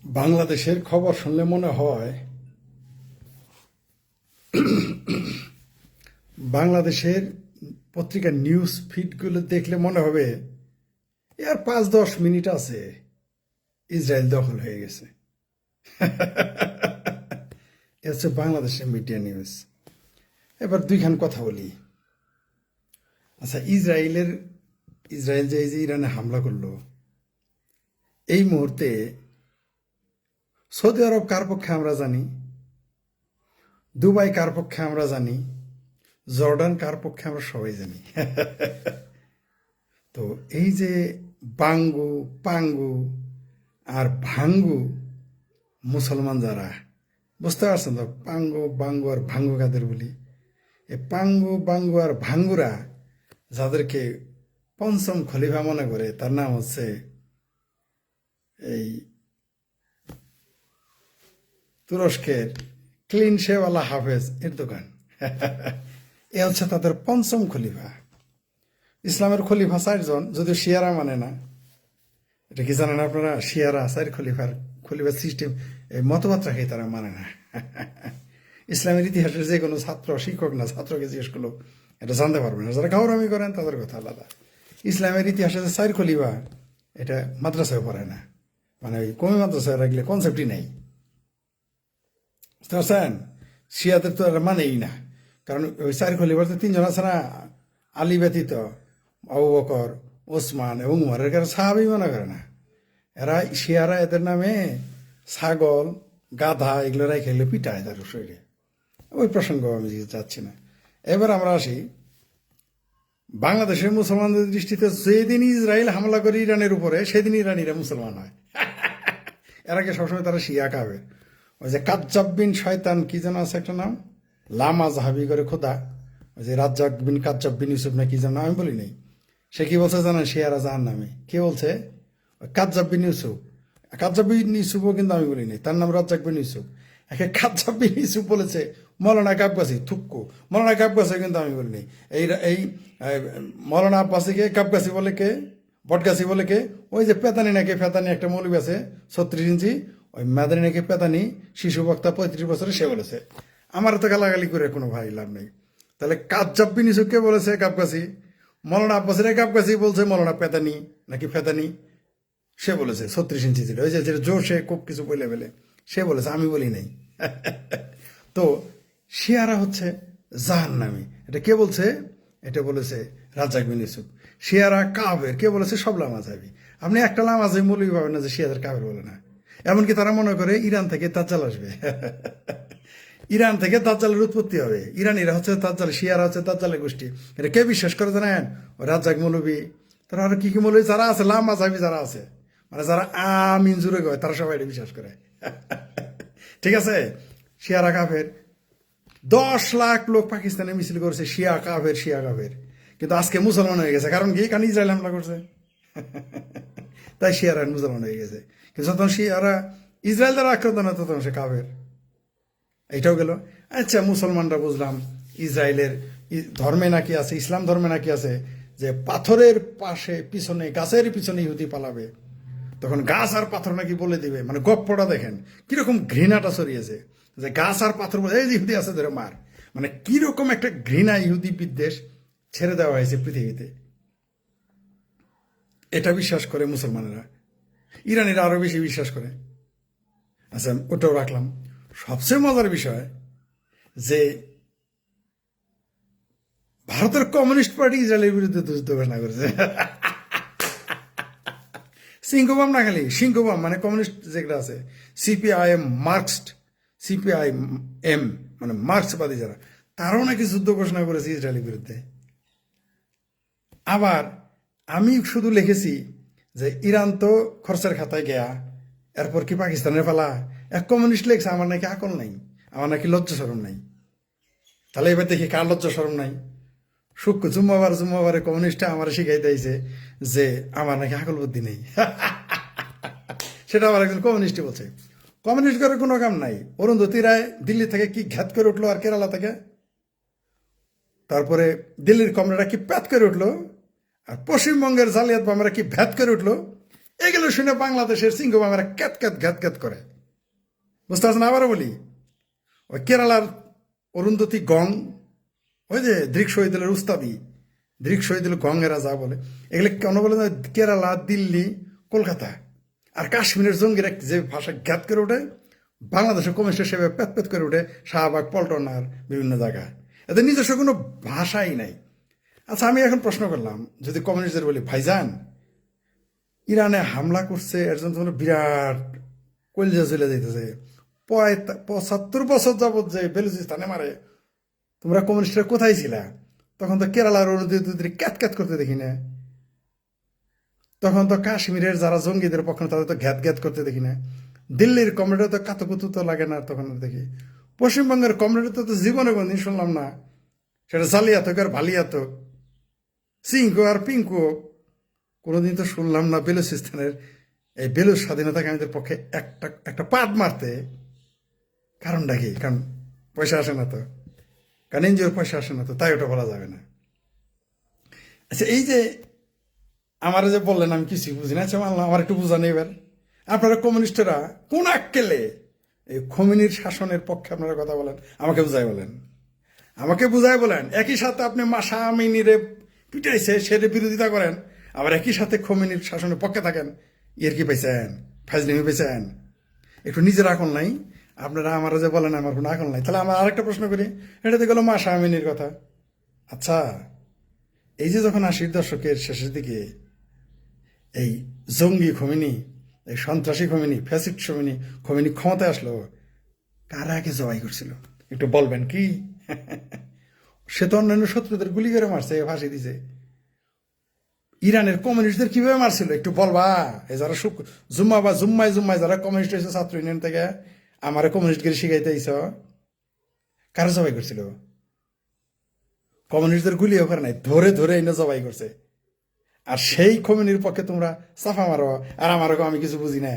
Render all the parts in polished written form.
বাংলাদেশের খবর শুনলে মনে হয় বাংলাদেশের পত্রিকার নিউজ ফিডগুলো দেখলে মনে হবে আর 5-10 মিনিট আছে ইসরায়েল দখল হয়ে গেছে। এ হচ্ছে বাংলাদেশের মিডিয়া নিউজ। এবার দুইখান কথা বলি। আচ্ছা, ইসরায়েল যে এই যে ইরানে হামলা করলো, এই মুহূর্তে সৌদি আরব কার পক্ষে আমরা জানি, দুবাই কার পক্ষে আমরা জানি, জর্ডান কার পক্ষে আমরা সবাই জানি। তো এই যে বাঙ্গু পাঙ্গু আর ভাঙ্গু মুসলমান যারা, বুঝতে পারছেন তো? পাঙ্গু বাঙ্গু আর ভাঙ্গু কাদের বলি? এই পাঙ্গু বাঙ্গু আর ভাঙ্গুরা যাদেরকে পঞ্চম খলিফা মনে করে, তার নাম হচ্ছে এই তুরস্কের ক্লিন শেওয়ালা হাফেজ এর দোকান। এ হচ্ছে তাদের পঞ্চম খলিফা। ইসলামের খলিফা 4 জন, যদিও শিয়ারা মানে না। এটা কি জানেন আপনারা? শিয়ারা 4 খলিফার সিস্টেম, এই মতবাদ রাখে, তারা মানে না। ইসলামের ইতিহাসের যে কোনো ছাত্র, শিক্ষক না ছাত্রকে জিজ্ঞেস করলো এটা জানতে পারবে না। যারা গাওরামি করেন তাদের কথা আলাদা। ইসলামের ইতিহাসে যে 4 খলিফা, এটা মাদ্রাসায় পড়ে না, মানে ওই কমি মাদ্রাসায় রাখলে কনসেপ্টই নেই। বুঝতে পারছেন? শিয়াদের তো এটা মানেই না, কারণ ওই 4 খলিফার তো 3 জন আছে না, আলী ব্যতীত আবু বকর, ওসমান এবং উমরের কারণে সাহাবী মনে করে না। এরা শিয়ারা এদের নামে ছাগল গাধা এগুলো রেখে এগুলো পিটায় তার শরীরে। ওই প্রসঙ্গ আমি যাচ্ছি না। এবার আমরা আসি বাংলাদেশের মুসলমানদের দৃষ্টিতে। যেদিন ইসরায়েল হামলা করে ইরানের উপরে, সেদিন ইরানিরা মুসলমান হয়। এর আগে সবসময় তারা শিয়া কাবে। ওই যে কাজ্জাব বিন শয়তান, কি যেন আছে একটা নাম, লামা জাহাবি করে খোদা, ওই যে রাজ্জাক বিন কাজ্জাব বিন ইউসুফ না কি যেন, আমি বলি নাই। সে কি বলছে জানেন? শিয়ারা জাহান নামে। কে বলছে? কাজ্জাব বিন ইউসুফ। কাজ্জাব বিন ইউসুফও কিন্তু আমি বলি নাই, তার নাম রাজ্জাক বিন ইউসুফ। একে কাজ্জাব বিন ইউসুফ বলেছে মৌলানা কাবগাছি, থুক্কু মৌলানা কাবগাছি কিন্তু আমি বলি নাই। এই মৌলানা আব্বাসীকে কাবগাছি বলে কে, বটগাছি বলে কে? ওই যে পেতানি নাকি, পেতানি একটা মৌলবী আছে 36 ইঞ্চি, ওই মাদানি নাকি পেতানি, শিশু বক্তা 35 বছরে, সে বলেছে। আমার তো গালাগালি করে কোনো ভাই লাভ নেই। তাহলে কাজ্জাব বিন ইউসুফ কে বলেছে? কাবগাছি। মৌলানা আব্বাসীরা কাবগাছি বলছে, মৌলানা পেতানি নাকি ফেতানি সে বলেছে 36 ইঞ্চি ছিল। ওই যে জোর, সে খুব কিছু বলে ফেলে, সে বলেছে, আমি বলি নাই। তো শিয়ারা হচ্ছে জাহান্নামী, এটা কে বলছে? এটা বলেছে রাজ্জাক বিন ইউসুফ। শিয়ারা কাফের, কে বলেছে? সব লামাজাবি। আপনি একটা লামাজাবি মৌলবি পাবেন না যে শিয়াদের কাফের বলে না। এমনকি তারা মনে করে ইরান থেকে দাজ্জাল আসবে। ইরান থেকে দাজ্জালের উৎপত্তি হবে। ইরানিরা হচ্ছে দাজ্জাল, শিয়ারা হচ্ছে দাজ্জালের গোষ্ঠী। এটা কে বিশ্বাস করে জানেন? রাজ্জাক মৌলবি, তারা আরো কি কি মৌলবি যারা আছে, লামাজাবি যারা আছে, মানে যারা আমিন জুড়ে গয়, তারা সবাই এটা বিশ্বাস করে। ঠিক আছে? শিয়ারা কাফের। 10 লাখ লোক পাকিস্তানে মিছিল করেছে, শিয়া কাফের শিয়া কাফের, কিন্তু আজকে মুসলমান হয়ে গেছে। কারণ কি? কারণ ইসরায়েল হামলা করছে। তাই শিয়ারা মুসলমান হয়ে গেছে। কিন্তু যখন শিয়ারা ইসরায়েল দ্বারা আক্রান্ত না, তখন সে কাফের। এইটাও গেল। আচ্ছা, মুসলমানরা বুঝলাম ইসরায়েলের ধর্মে নাকি আছে, ইসলাম ধর্মে নাকি আছে যে পাথরের পাশে পিছনে, গাছের পিছনে ইহুদি পালাবে, তখন গাছ আর পাথর নাকি বলে দিবে। মানে গপ্পটা দেখেন কিরকম ঘৃণাটা ছড়িয়েছে, যে গাছ আর পাথর বলে এই ইহুদি আছে ধরে মার। মানে কিরকম একটা ঘৃণা, ইহুদি বিদ্বেষ ছেড়ে দেওয়া হয়েছে পৃথিবীতে। এটা বিশ্বাস করে মুসলমানেরা, ইরানিরা আরো বেশি বিশ্বাস করে। আচ্ছা, ওটাও রাখলাম। সবচেয়ে মজার বিষয় যে ভারতের কমিউনিস্ট পার্টি ইসরায়েলের বিরুদ্ধে যুদ্ধ ঘোষণা করেছে। সিংহবাম না, খালি সিংহবাম, মানে কমিউনিস্ট যেগুলো আছে, সিপিআইএম মার্কসড, সিপিআইএম মানে মার্কসবাদী যারা, তারাও নাকি যুদ্ধ ঘোষণা করেছে ইসরায়েলের বিরুদ্ধে। আবার আমি শুধু লিখেছি যে ইরান তো খরচের খাতায় গেয়া, এরপর কি পাকিস্তানের পালা? এক কমিউনিস্ট লেখছে আমার নাকি আকল নাই, আমার নাকি লজ্জা শরম নাই। তাহলে এবার দেখি কার লজ্জা শরম নাই। জুম্মাবারে কমিউনিস্টটা আমার শিখাই দিয়েছে যে আমার নাকি আকল বুদ্ধি নেই। সেটা আবার একজন কমিউনিস্টই বলছে। কমিউনিস্ট করে কোনো কাম নাই। অরুন্ধতী রায় দিল্লি থেকে কি ঘ্যাত করে উঠলো, আর কেরালা থেকে, তারপরে দিল্লির কমরেডরা কি প্যাত করে উঠলো, আর পশ্চিমবঙ্গের জালিয়াত বামেরা কি ভ্যাত করে উঠলো। এগুলো শুনে বাংলাদেশের সিংহবামেরা ক্যাত ক্যাত ঘ্যাত ঘ্যাত করে। বুঝতে পারছেন? আবারও বলি, ওই কেরালার অরুন্ধতী গং, ওই যে দৃক শহীদুলের উস্তাদি, দৃক শহীদুল গঙ্গেরা যা বলে, এগুলো কেন বলে না, কেরালা, দিল্লি, কলকাতা আর কাশ্মীরের জঙ্গিরা যে ভাষা ঘ্যাত করে ওঠে, বাংলাদেশের কমিউনিস্ট সেভাবে প্যাত প্যাত করে ওঠে শাহবাগ, পল্টন আর বিভিন্ন জায়গায়। এদের নিজস্ব কোনো ভাষাই নাই। আচ্ছা, আমি এখন প্রশ্ন করলাম, যদি কমিউনিস্টদের বলি, ভাইজান ইরানে হামলা করছে, এর জন্য তোমরা বিরাট কলিজা চলে যাইতেছে, 75 বছর যাবৎ যে বেলুচিস্তানে মারে, তোমরা কমিউনিস্টরা কোথায় ছিলা? তখন তো কেরালার অরুন্ধতী ক্যাত ক্যাত করতে দেখি না, তখন তো কাশ্মীরের যারা জঙ্গিদের পক্ষে তাদের তো ঘ্যাত ঘ্যাত করতে দেখি না, দিল্লির কমরেডে তো কাতুকুতু তো লাগে না তখন দেখি, পশ্চিমবঙ্গের কমরেডে তো জীবনে কোনদিন শুনলাম না, সেটা জালিয়াত হোক আর ভালিয়াত হোক, সিংকো আর পিঙ্কু, কোনোদিন তো শুনলাম না বেলুচিস্তানের এই বেলুচ স্বাধীনতা কামীদের পক্ষে একটা একটা পাদ মারতে। কারণটা কি? কারণ পয়সা আসে না তো, কারণ এনজিওর পয়সা আসে না তো, তাই ওটা বলা যাবে না। আচ্ছা, এই যে আমার যে বললেন আমি কিছুই বুঝি না, আচ্ছা মানলাম, আমার একটু বুঝান এবার। আপনারা কমিউনিস্টরা কোন আক্কেলে এই খমিনির শাসনের পক্ষে আপনারা কথা বলেন? আমাকে বুঝাই বলেন, আমাকে বুঝাই বলেন। একই সাথে আপনি মাসা আমিনিরে পিটাইছে, সেটা বিরোধিতা করেন, আবার একই সাথে খমিনির শাসনের পক্ষে থাকেন। এর কি পাইছেন? ফাজলিমি পাইছেন? একটু নিজের আকল নাই? আপনারা আমার যে বলেন আমার কোনো আকল নাই। তাহলে আমার আরেকটা প্রশ্ন করি, এটা তো গেল মাসা আমিনির কথা। আচ্ছা, এই যে যখন 80-র দশকের শেষের দিকে এই জঙ্গি খমিনি, এই সন্ত্রাসী খমিনি, ফ্যাসিস্ট খমিনি ক্ষমতায় আসলো, কারা আগে জবাই করছিল একটু বলবেন কি? সে তো অন্যান্য শত্রুদের গুলি করে মারছে, ফাঁসি দিছে। ইরানের কমিউনিস্টদের কিভাবে মারছিল একটু বলবা? এই যারা জুম্মায় যারা কমিউনিস্ট হয়েছে ছাত্র ইউনিয়ন থেকে, আমার কমিউনিস্টগিরি শিখাইতে আইস, কারা জবাই করছিল? কমিউনিস্টদের গুলিও করে নাই, ধরে ধরে এনে জবাই করছে। আর সেই খমিনির পক্ষে তোমরা চাফা মারো, আর আমারও আমি কিছু বুঝি না।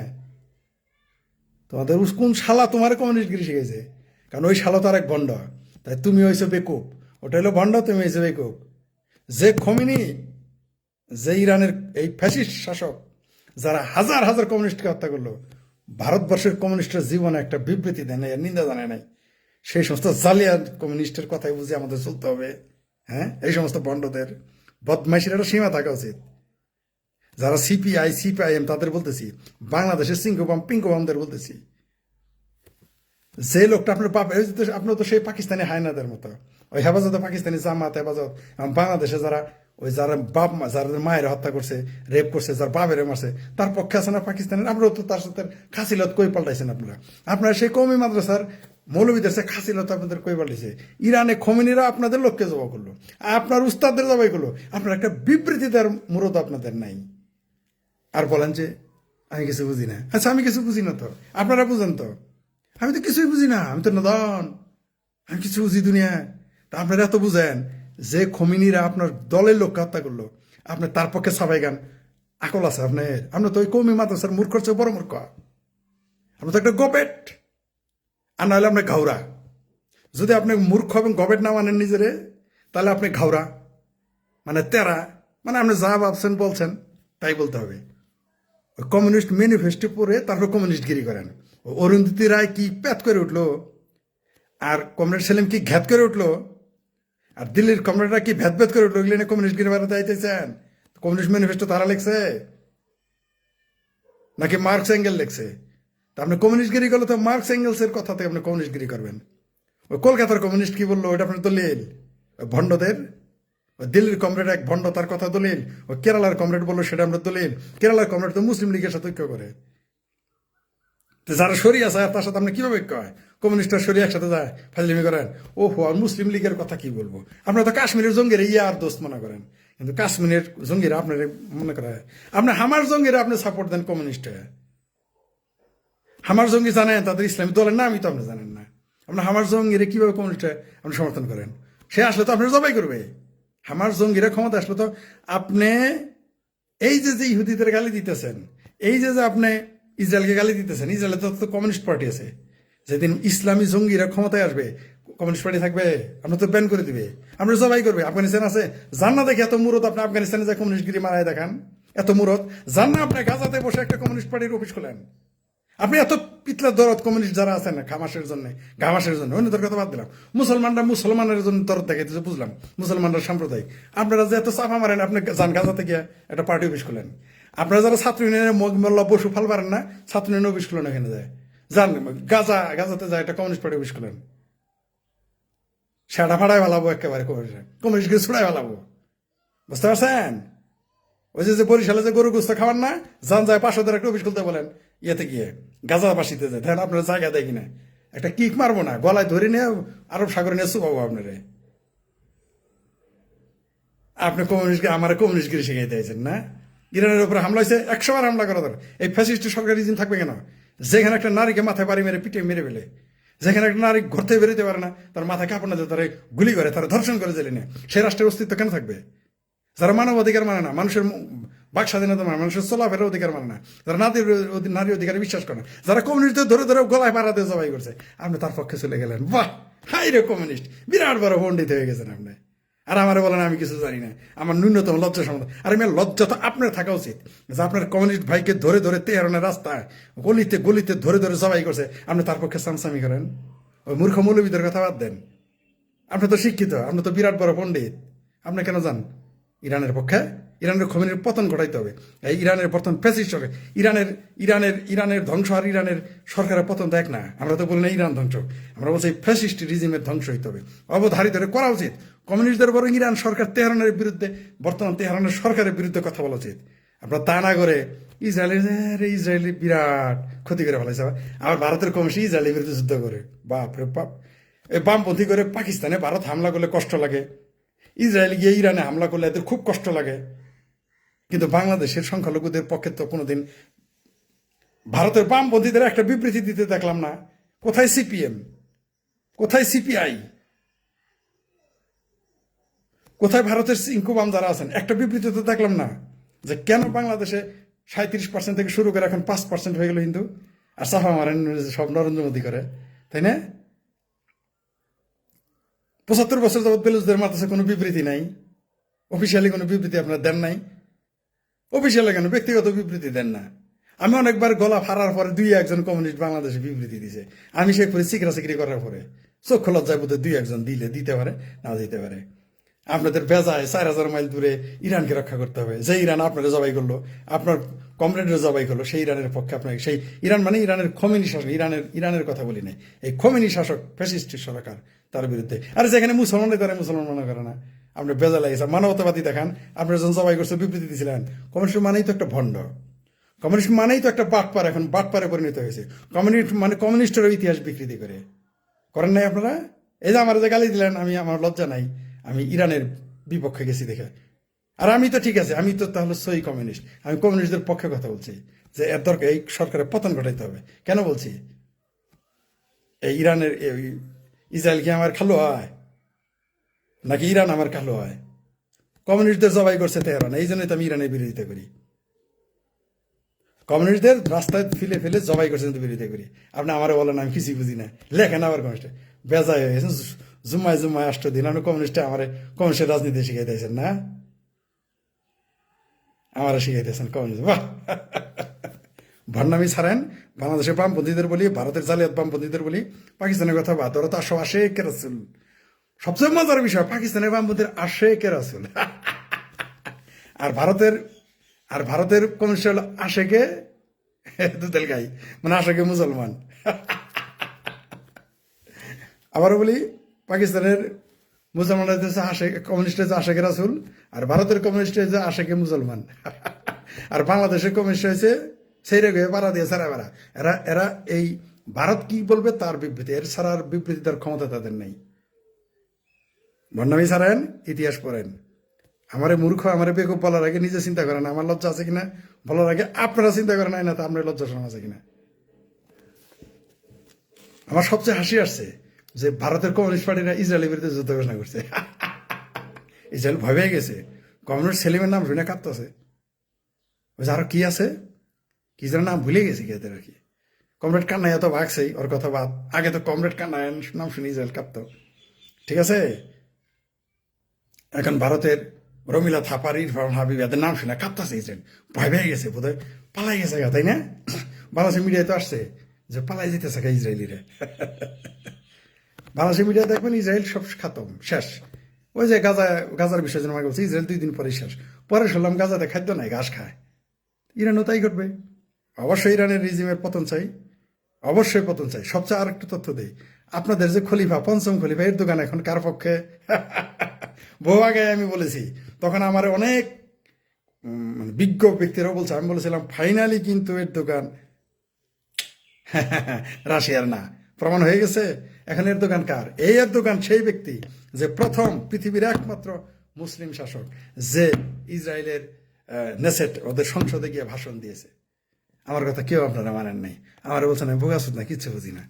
তোমাদের কোন শালা তোমার কমিউনিস্টগিরি শিখেছে? কারণ ওই শালা তো আর এক ভণ্ড, তাই তুমি হয়েছো বেকুব। ওটা হলো ভণ্ড, তুমি হয়েছো বেকুব। যে খমিনি, যে ইরানের এই ফ্যাসিস্ট শাসক, যারা হাজার হাজার কমিউনিস্টকে হত্যা করলো, ভারতবর্ষের কমিউনিস্টের জীবনে একটা বিবৃতি দেয় নাই, নিন্দা জানায় নাই, সেই সমস্ত জালিয়া কমিউনিস্টের কথাই বুঝে আমাদের চলতে হবে। হ্যাঁ, এই সমস্ত ভণ্ডদের বদমাইশির একটা সীমা থাকা উচিত। যারা সিপিআই সিপিআইএম তাদের বলতেছি, বাংলাদেশের সিংহবাম পিঙ্কবামদের বলতেছি, যে লোকটা আপনার বাপ, আপনার তো সেই পাকিস্তানি হায়নাদের মতো, ওই হেফাজতে পাকিস্তানি জামাত হেফাজত, বাংলাদেশে যারা ওই যারা বাপ যারা মায়ের হত্যা করছে, রেপ করছে, যার বাপের মারছে, তার পক্ষে আছে না পাকিস্তানের? আপনারাও তো তার সাথে খাসিলত কই পাল্টাইছেন। আপনারা সেই কওমি মাদ্রাসার মৌলবীদের সে খাসিলত আপনাদের কই পাল্টাইছে। ইরানে খমিনিরা আপনাদের লোককে জবাই করলো, আপনার উস্তাদদের জবাই করলো, আপনার একটা বিবৃতি দেওয়ার মুরত আপনাদের নাই। আর বলেন যে আমি কিছু বুঝি না। আচ্ছা, আমি কিছু বুঝি না তো আপনারা বুঝেন তো? আমি তো কিছুই বুঝি না, আমি তো নদন, আমি কিছু বুঝি দুনিয়ায়। তা আপনারা এত বুঝেন যে খমিনিরা আপনার দলের লোককে হত্যা করলো, আপনি তার পক্ষে সাবাই গান আকল আছে আপনার? আপনার তো ওই কৌমি মাদ্রাসার মূর্খর চেয়ে বড় মূর্খ। আপনার তো একটা গবেট, আর নাহলে আপনি ঘাওরা। যদি আপনি মূর্খ এবং গবেট না মানেন নিজেরে, তাহলে আপনি ঘাওরা মানে তেরা, মানে আপনি যা ভাবছেন বলছেন তাই বলতে হবে। ওই কমিউনিস্ট ম্যানিফেস্টো পড়ে তারপর কমিউনিস্টগিরি করেন। অরুন্ধতী রায় কি প্যাত করে উঠলো, আর কমরেড সেলিম কি ঘ্যাত করে উঠলো, আর দিল্লির কমরেডরা কি ভেদ ভেদ করে উঠলো, এগুলো কমিউনিস্টগিরি বাড়াতে আইতেছেন? কমিউনিস্ট ম্যানিফেস্টো তারা লিখছে নাকি মার্কস এঙ্গেল লিখছে? তা আপনি কমিউনিস্টগিরি করলে তো মার্কস এঙ্গেলসের কথাতে আপনি কমিউনিস্টগিরি করবেন। ওই কলকাতার কমিউনিস্ট কি বললো ওইটা আপনি দলিল? ওই ভণ্ডদের, ওই দিল্লির কমরেড এক ভণ্ড, তার কথা দলিল। ওই কেরালার কমরেড বললো সেটা আমরা দলিল। কেরালার কমরেড তো মুসলিম লীগের সাথে ঐক্য করে। তো যারা সরি আছে তার সাথে আপনি কিভাবে ঐক্য হয়? কমিউনিস্টরা সরি একসাথে যায়, ফাজলিমি করেন। ওহো, আর মুসলিম লীগের কথা কি বলবো? আপনারা তো কাশ্মীরের জঙ্গিরা আর দোস্ত মনে করেন, কিন্তু কাশ্মীরের জঙ্গিরা আপনার মনে করা হয়। আপনি হামার জঙ্গিরা আপনি সাপোর্ট দেন কমিউনিস্টে। হামার জঙ্গি জানেন তাদের ইসলামী দলের নামই তো আপনি জানেন না। আপনার হামার জঙ্গিরে কিভাবে কমিউনিস্টে আপনি সমর্থন করেন? সে আসলে তো আপনার জবাই করবে। হামার জঙ্গিরা ক্ষমতা আসলে তো আপনি এই যে ইহুদিদের গালি দিতেছেন, এই যে আপনি ইসরায়েলকে গালি দিতেছেন, ইসরায়েলে তো কমিউনিস্ট পার্টি আছে। যেদিন ইসলামী জঙ্গিরা ক্ষমতায় আসবে, কমিউনিস্ট পার্টি থাকবে, আপনার তো ব্যান করে দিবে, আপনার জবাই করবে। আফগানিস্তান আছে, জান না দেখে এত মুরত আপনি আফগানিস্তানে যায় কমিউনিস্টগিরি মারায় দেখান। এত মুরত যান না আপনি গাজাতে বসে একটা কমিউনিস্ট পার্টির অফিস খোলেন। আপনি এত পিতলা দরদ কমিউনিস্ট যারা আছেন খামাসের জন্য ঘামাসের জন্য অন্যদের কথা বাদ দিলাম, মুসলমানরা মুসলমানের জন্য দরদ দেখাইতেছে বুঝলাম, মুসলমানরা সাম্প্রদায়িক। আপনারা যে এত চাপা মারেন, আপনি যান গাজাতে গিয়ে একটা পার্টি অফিস খোলেন। আপনারা যারা ছাত্র ইউনিয়নের মোল্লা বসু ফাল পারেন না, ছাত্র ইউনিয়ন অফিস খুলেন, এখানে যায় যান গাজাতে যায় একটা কমিউনিস্ট পার্টি অফিস খুলেন। সেটা ফাড়ায় ভালাবো একেবারে কমিউনিস্টকে ছুড়াই ভালাবো, বুঝতে পারছেন? ওই যে বরিশালে যে গরু গোস্ত খাওয়ান না, যান যায় 500 একটা অফিস খুলতে বলেন, ইয়েতে গিয়ে গাজাবাসীতে যায়, দেখেন আপনার জায়গা দেয় কিনা। একটা কিক মারবো না, গলায় ধরে নিয়ে আরব সাগরে নিয়ে চুপাবো আপনারে। আপনি কমিউনিস্টকে আমার কমিউনিস্টগিরি শিখাই দিয়েছেন না? ইরানের উপরে হামলা হয়েছে, 100 বার হামলা করা দরকার। এই ফ্যাসিস্ট সরকার রিজিম থাকবে কেন? যেখানে একটা নারীকে মাথায় বাড়ি মেরে পিটে মেরে ফেলে, যেখানে একটা নারী ঘর থেকে বেরোতে পারে না, তার মাথায় কাপড় না দিয়ে তারা গুলি করে, তারা ধর্ষণ করে জেলে নেয়, সেই রাষ্ট্রের অস্তিত্ব কেন থাকবে? যারা মানব অধিকার মানে না, মানুষের বাক স্বাধীনতা মানে, মানুষের চলাফেরার অধিকার মানে না, যারা নারী অধিকারে বিশ্বাস করে না, যারা কমিউনিস্টদের ধরে ধরে গলায় পাড়াতে জবাই করছে, আপনি তার পক্ষে চলে গেলেন। বাহ, হাই রে কমিউনিস্ট, বিরাট বড় পণ্ডিত হয়ে গেছেন আপনি। আর আমার বলেন আমি কিছু জানি না, আমার ন্যূনতম লজ্জা সম্বন্ধে। আর আমি লজ্জা তো আপনার থাকা উচিত যে আপনার কমিউনিস্ট ভাইকে ধরে ধরে তেহরানের রাস্তায় গলিতে গলিতে ধরে ধরে জবাই করছে, আপনি তার পক্ষে সামসামি করেন। ওই মূর্খ মৌলবীদের কথা বাদ দেন, আপনি তো শিক্ষিত, আপনি তো বিরাট বড় পণ্ডিত, আপনি কেন যান ইরানের পক্ষে? ইরানের খোমেনির পতন ঘটাইতে হবে। এই ইরানের পতন ফ্যাসিস্ট সরকার, ইরানের ধ্বংস আর ইরানের সরকারের পতন তো এক না। আমরা তো বলি না ইরান ধ্বংস, আমরা বলছি ফ্যাসিস্ট রিজিমের ধ্বংস হইতে হবে, অবধারিত করা উচিত। কমিউনিস্টদের বরং ইরান সরকার তেহরানের বিরুদ্ধে, বর্তমান তেহরানের সরকারের বিরুদ্ধে কথা বলা উচিত। আপনার তা না করে ইসরায়েলি বিরাট ক্ষতি করে ফেলাইছে। আবার ভারতের কমিউনিস্ট ইসরায়েলের বিরুদ্ধে যুদ্ধ করে, বাপ রে বাপ। এই বামপন্থী করে পাকিস্তানে ভারত হামলা করলে কষ্ট লাগে, ইসরায়েল গিয়ে ইরানে হামলা করলে এদের খুব কষ্ট লাগে। কিন্তু বাংলাদেশের সংখ্যালঘুদের পক্ষে তো কোনোদিন ভারতের বামপন্থীদের একটা বিবৃতি দিতে দেখলাম না। কোথায় সিপিএম, কোথায় সিপিআই, কোথায় ভারতের ইনকুবাম যারা আছেন, একটা বিবৃতি তো দেখলাম না যে কেন বাংলাদেশে 37% থেকে শুরু করে এখন 5% হয়ে গেল হিন্দু। আর সাফা মারেন সব নরেন্দ্র মোদী করে, তাই না? 75 বছর যাবৎ বেলুচদের মাথায় কোনো বিবৃতি নাই, অফিসিয়ালি কোনো বিবৃতি আপনারা দেন নাই। অফিসিয়ালি কেন, ব্যক্তিগত বিবৃতি দেন না। আমি অনেকবার গলা ফাড়ার পরে 2-1 কমিউনিস্ট বাংলাদেশে বিবৃতি দিছে, আমি সেই পরে চিকরি করার পরে চক্ষু লজ্জায় বোধ 2-1 দিতে পারে, না দিতে পারে। আপনাদের বেজায় 4000 মাইল দূরে ইরানকে রক্ষা করতে হবে। যে ইরান আপনারা জবাই করলো, আপনার কমরেডের জবাই করলো, সেই ইরানের পক্ষে আপনাকে, সেই ইরান মানে ইরানের খোমেনি শাসক, ইরানের কথা বলি নাই, এই খোমেনি শাসক ফ্যাসিস্ট সরকার, তার বিরুদ্ধে। আর যেখানে মুসলমানরা তারা মুসলমান মনে করে না, আপনি বেজা লাগিয়েছে, মানবতাবাদী দেখান। আপনারা যখন জবাই করছে বিবৃতি দিয়েছিলেন, কমিউনিস্ট মানেই তো একটা ভণ্ড, কমিউনিস্ট মানেই তো একটা বাটপার, এখন বাটপারে পরিণত হয়েছে। কমিউনিস্ট মানে কমিউনিস্টের ইতিহাস বিকৃতি করেন নাই আপনারা? এই যে আমার যে গালি দিলেন, আমার লজ্জা নাই, আমি ইরানের বিপক্ষে গেছি দেখে। আর আমি তো ঠিক আছে, আমি তো তাহলে সই কমিউনিস্ট, আমি কমিউনিস্টদের পক্ষে কথা বলছি যে এর দরকার এই সরকারের পতন ঘটাইতে হবে। কেন বলছি? এই ইরানের ইসরায়েল কি আমার খালো হয় নাকি ইরান আমার খালো হয়? কমিউনিস্টদের জবাই করছে তেহরান, এই জন্যই তো আমি ইরানের বিরোধিতা করি। কমিউনিস্টদের রাস্তায় ফেলে ফেলে জবাই করছে, বিরোধিতা করি। আপনি আমারও বলেন আমি কিছুই বুঝি না, লেখেন আবার কমিউনিস্টে বেজায় হয়ে গেছেন, জুম্মায় 8 দিন আপনি কমিউনিস্টে আমার কমিউনিস্টের রাজনীতি শিখাই দিয়েছেন না, আমারা শিখাই দিয়েছেন কমিউনিস্ট। বাহ, ভণ্ডামি ছাড়েন। বাংলাদেশের বামপন্থীদের বলি, ভারতের জালিয়াত বামপন্থীদের বলি, পাকিস্তানের কথা বাদ, ওরা তো আসো আশেকের রাসূল। সবচেয়ে মজার বিষয়, পাকিস্তানের বামপন্থীর আশেকের রাসূল, আর ভারতের কমিউনিস্ট হলো আশেকে দুতেল গাই, মানে আশেকে মুসলমান। আবারও বলি, পাকিস্তানের মুসলমান কমিউনিস্ট হয়েছে আশেকে রাসূল, আর ভারতের কমিউনিস্ট হয়েছে আশেকে মুসলমান। আর বাংলাদেশের কমিউনিস্ট হয়েছে সেই রেগে পাড়া দিয়ে সারা বেড়া। এরা এই ভারত কি বলবে তার বিবৃতি, এর ছাড়ার বিবৃতি তার ক্ষমতা তাদের নেই। ভণ্ডামি ছাড়েন, ইতিহাস পড়েন। আমারে মূর্খ, আমারে বেকুব বলার আগে নিজে চিন্তা করেন আমার লজ্জা আছে কিনা, বলার আগে আপনারা চিন্তা করেন না তো আপনার লজ্জা শরম আছে কিনা। আমার সবচেয়ে হাসি আসছে যে ভারতের কমিউনিস্ট পার্টিরা ইসরায়েলের বিরুদ্ধে যুদ্ধ ঘোষণা করছে। ইসরায়েল ভয় পেয়ে গেছে, কমিউনিস্ট সেলিমের নাম শুনে কাঁপতেছে। আরো কি আছে, কি যেন নাম ভুলে গেছি কি এদের আর কি। কমরেড কান্নাইয়া তো ভাগছেই, ওর কথা বাদ। আগে তো কমরেড কান্নাইয়ার নাম শুনে ইসরায়েল কাঁপতো, ঠিক আছে। এখন ভারতের রমিলা থাপার, ইরফান হাবিব এদের নাম শুনে কাঁপতাছে ইসরায়েল, ভয় পেয়ে গেছে, বোধহয় পালাই গেছে গা, তাই না? বাংলাদেশের মিডিয়ায় তো আসছে যে পালাই যেতেছে গা ইসরায়েলিরা। বাংলাদেশের মিডিয়া দেখবেন ইসরায়েল সব খাতম, শেষ। ওই যে গাজার বিষয় যেন আমাকে বলছে ইসরায়েল 2 দিন পরে শেষ। পরে শুনলাম গাজাতে খাদ্য নাই, ঘাস খায়। ইরানও তাই করবে। অবশ্যই ইরানের রিজিমের পতন চাই, অবশ্যই পতন চাই। সবচেয়ে আর একটু তথ্য দেই, আপনাদের যে খলিফা, পঞ্চম খলিফা, এর দোকান এখন কার পক্ষে? বহু আগে আমি বলেছি, তখন আমার অনেক মানে বিজ্ঞ ব্যক্তিরাও বলছে, আমি বলেছিলাম ফাইনালি কিন্তু এর দোকান রাশিয়ার না, প্রমাণ হয়ে গেছে। এখন এর দোকান কার? এই এর দোকান সেই ব্যক্তি যে প্রথম পৃথিবীর একমাত্র মুসলিম শাসক, যে ইসরায়েলের নেসেট, ওদের সংসদে গিয়ে ভাষণ দিয়েছে। আমার কথা কেউ আপনারা মানেন নাই, আমার বলছেন আমি বোকা সুদ না, কিচ্ছু বুঝি না।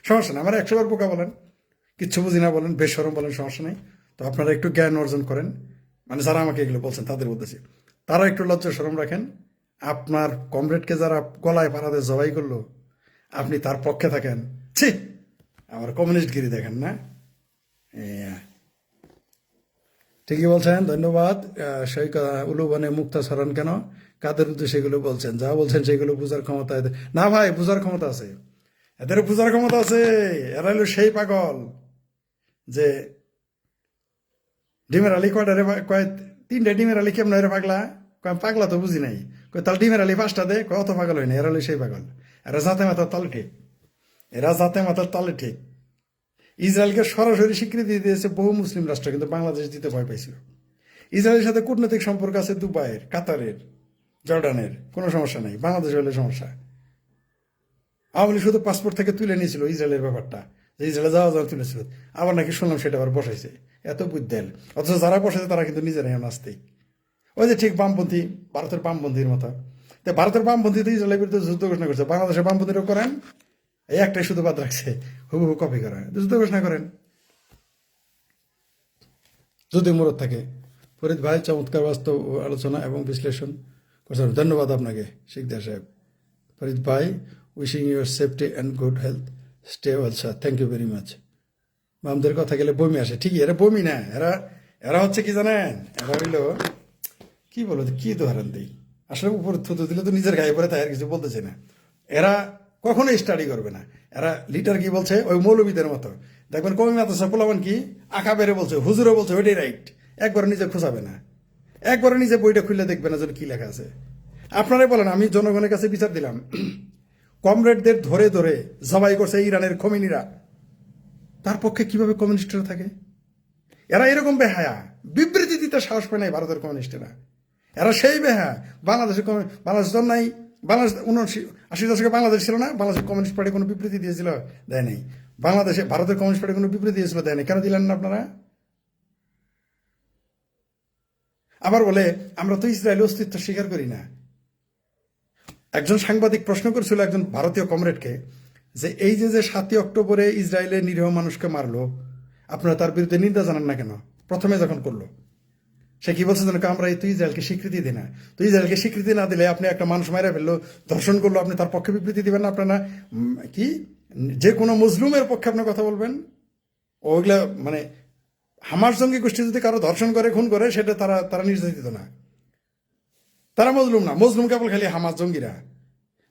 সমস্যা না, আমার 100 বার বোকা বলেন, কিচ্ছু বুঝি না বলেন, বেশরম বলেন, সমস্যা নেই। তো আপনারা একটু জ্ঞান অর্জন করেন, মানে যারা আমাকে এগুলো বলছেন তাদের বলতেছি, তারা একটু লজ্জা শরম রাখেন। আপনার কমরেডকে যারা গলায় পাড়াতে জবাই করলো, আপনি তার পক্ষে থাকেন, ছি, আমার কমিউনিস্টগিরি দেখেন না। ঠিকই বলছেন, ধন্যবাদ। সেই উলুবনে মুক্তা সরান কেন, কাদের উদ্দেশ্যে সেগুলো বলছেন? যা বলছেন সেগুলো বুঝার ক্ষমতা না ভাই, বুঝার ক্ষমতা আছে, এদের বুঝার ক্ষমতা আছে। এরা হলো সেই পাগল যে ডিমের আলী কয় 3টে ডিমের আলী কেমন রে পাগলা, কয় পাগলা তো বুঝি নাই, কয় তাহলে ডিমের আলী 5টা দে, কত পাগল হয় না। এরা হলো সেই পাগল, এরা জাতে মাথার তালে ঠিক, এরা জাতে মাথার তালে ঠিক। ইসরায়েলকে সরাসরি স্বীকৃতি দিয়েছে বহু মুসলিম রাষ্ট্র, কিন্তু বাংলাদেশ দিতে ভয় পাইছিল। ইসরায়েলের সাথে কূটনৈতিক সম্পর্ক আছে দুবাইয়ের, কাতারের, জর্ডানের, কোনো সমস্যা নেই। বাংলাদেশ হলে সমস্যা। আওয়ামী লীগ শুধু পাসপোর্ট থেকে তুলে নিয়েছিল ইসরায়েলের ব্যাপারটা, যে ইসরায়েলে যাওয়া তুলেছিল, আবার নাকি শুনলাম সেটা আবার বসাইছে। এত বুদ্ধেল, অথচ যারা বসাইছে তারা কিন্তু নিজেরাই নাস্তিক। ওই যে ঠিক বামপন্থী, ভারতের বামপন্থীর মতো। তো ভারতের বামপন্থী তো ইসরায়েলের বিরুদ্ধে যুদ্ধ ঘোষণা করছে, বাংলাদেশের বামপন্থীরাও করেন, এই একটাই শুধু বাদ রাখছে, হুবহু কপি করা, যুদ্ধ ঘোষণা করেন যদি মুরত থাকে। ফরিদ ভাই, চমৎকার বাস্তব আলোচনা এবং বিশ্লেষণ করছেন, ধন্যবাদ আপনাকে শিকদার সাহেব। ফরিদ ভাই, wishing your safety and good health, stay well sir, thank you very much. বামদের কথা গেলে বমি আসে, ঠিকই, এরা বমি না, এরা এরা হচ্ছে কি জানেন, এরা হইল কি বলো, কি উদাহরণ দিই, আসলে উপর থুতু দিলে তো নিজের গায়ে পরে তাই আর কিছু বলতেছে না। এরা কখনো স্টাডি করবে না। এরা লিটার কি বলছে, ওই মৌলবীদের মতো দেখবেন, কমি মাদ্রাসা পোলাবান কি আঁকা বেড়ে বলছে, হুজুরও বলছে ওইটাই রাইট, একবার নিজে খোঁজাবে না, একবারও নিজে বইটা খুলে দেখবে না যেন কি লেখা আছে। আপনারাই বলেন, আমি জনগণের কাছে বিচার দিলাম, কমরেডদের ধরে ধরে জবাই করছে ইরানের খমিনিরা, তার পক্ষে কিভাবে কমিউনিস্টরা থাকে? এরা এরকম বেহায়া, বিবৃতি দিতে সাহস পায় নাই ভারতের কমিউনিস্টেরা। এরা সেই বেহায়া। বাংলাদেশ তো নাই, বাংলাদেশ 79-80 দশকে বাংলাদেশ ছিল না, বাংলাদেশের কমিউনিস্ট পার্টি কোনো বিবৃতি দিয়েছিল? দেয় নাই। বাংলাদেশে ভারতের কমিউনিস্ট পার্টি কোনো বিবৃতি দিয়েছিল? দেয় নাই। কেন দিলেন না আপনারা? আবার বলে আমরা তো ইসরায়েলের অস্তিত্ব স্বীকার করি না। একজন সাংবাদিক প্রশ্ন করেছিল একজন ভারতীয় কমরেডকে, যে এই যে 7ই অক্টোবরে ইসরায়েলের নিরীহ মানুষকে মারলো, আপনারা তার বিরুদ্ধে নিন্দা জানান না কেন? প্রথমে যখন করলো, সে কি বলছে জানো, আমরা এই তো ইসরায়েলকে স্বীকৃতি দিই না। তো ইসরায়েলকে স্বীকৃতি না দিলে, আপনি একটা মানুষ মারা ফেললো, ধর্ষণ করলো, আপনি তার পক্ষে বিবৃতি দিবেন না? আপনারা কি যে কোনো মজলুমের পক্ষে আপনি কথা বলবেন? ওইগুলা মানে হামাস জঙ্গি গোষ্ঠী যদি কারো ধর্ষণ করে, খুন করে, সেটা তারা তারা নির্যাতিত না, তারা মজলুম না। মজলুম কেবল খালি হামাস জঙ্গিরা,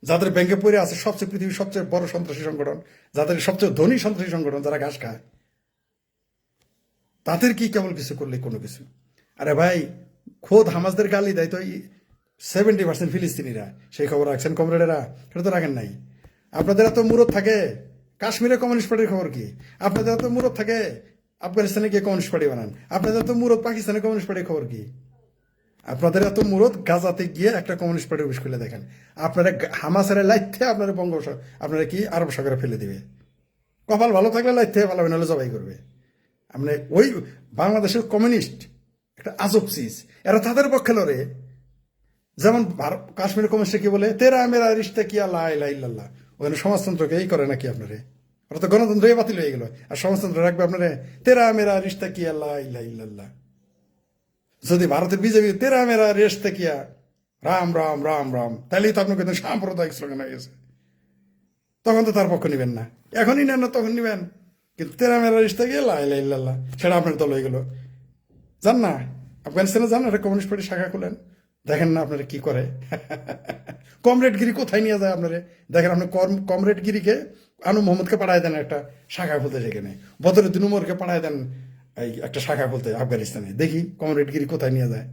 যাদের ব্যাংকে পড়ে আছে সবচেয়ে পৃথিবীর সবচেয়ে বড় সন্ত্রাসী সংগঠন, যাদের সবচেয়ে ধনী সন্ত্রাসী সংগঠন, যারা ঘাস খায়, তাদের কি কেবল কিছু করলে কোনো কিছু? আরে ভাই, খোদ হামাসদের গালি দেয় তো 70% ফিলিস্তিনিরা, সেই খবর রাখছেন কমরেডেরা? সেটা তো রাখেন নাই। আপনাদের এত মুরত থাকে, কাশ্মীরে কমিউনিস্ট পার্টির খবর কি? আপনাদের এত মুরত থাকে, আফগানিস্তানে গিয়ে কমিউনিস্ট পার্টি বানান। আপনাদের এত মুরত, পাকিস্তানে কমিউনিস্ট পার্টির খবর কি? আপনাদের এত মুরত, গাজাতে গিয়ে একটা কমিউনিস্ট পার্টি অফিস খুলে দেখেন। আপনারা হামাসের লাইথে আপনারা আপনারা কি আরব সাগরে ফেলে দিবে। কপাল ভালো থাকলে লাইথে ভালো হবে, নাহলে জবাই করবে। আপনি ওই বাংলাদেশের কমিউনিস্ট একটা আজব চিজ, এরা তাদের পক্ষে লড়ে। যেমন কাশ্মীরের কমিউনিস্ট কি বলে, তেরা মেরা রিস্তা কি আল্লাহ ইল্লাল্লাহ। ওখানে সমাজতন্ত্রকে এই করে নাকি আপনারে? ওরা তো গণতন্ত্রই বাতিল হয়ে গেল, আর সমাজতন্ত্র রাখবে আপনারে? তেরা মেরা রিস্তা কি আল্লাহ ইল্লাল্লাহ। যদি ভারতের বিজেপি তেরা মেরা রিস্তা কিয়া রাম রাম রাম রাম, তাহলেই তো আপনাকে সাম্প্রদায়িক স্লোগান হয়ে গেছে। তখন তো তার পক্ষ নিবেন না, এখনই নেন না, তখন নিবেন। কিন্তু তেরা মেরা রিস্তা কি আল্লাহ ইল্লাল্লাহ, সেটা আপনার দল হয়ে গেল। যান না, আফগানিস্তানে যান, একটা কমিউনিস্ট পার্টি শাখা খুলেন, দেখেন না আপনারা কি করে। কমরেডগিরি কোথায় নিয়ে যায় আপনারা, দেখেন আপনি কমরেডগিরিকে আনু মোহাম্মদকে পাঠায় দেন একটা শাখা খুলতে, সেখানে বদরুদ্দিন উমরকে পাঠায় দেন এই একটা শাখা খুলতে আফগানিস্তানে, দেখি কমরেডগিরি কোথায় নিয়ে যায়।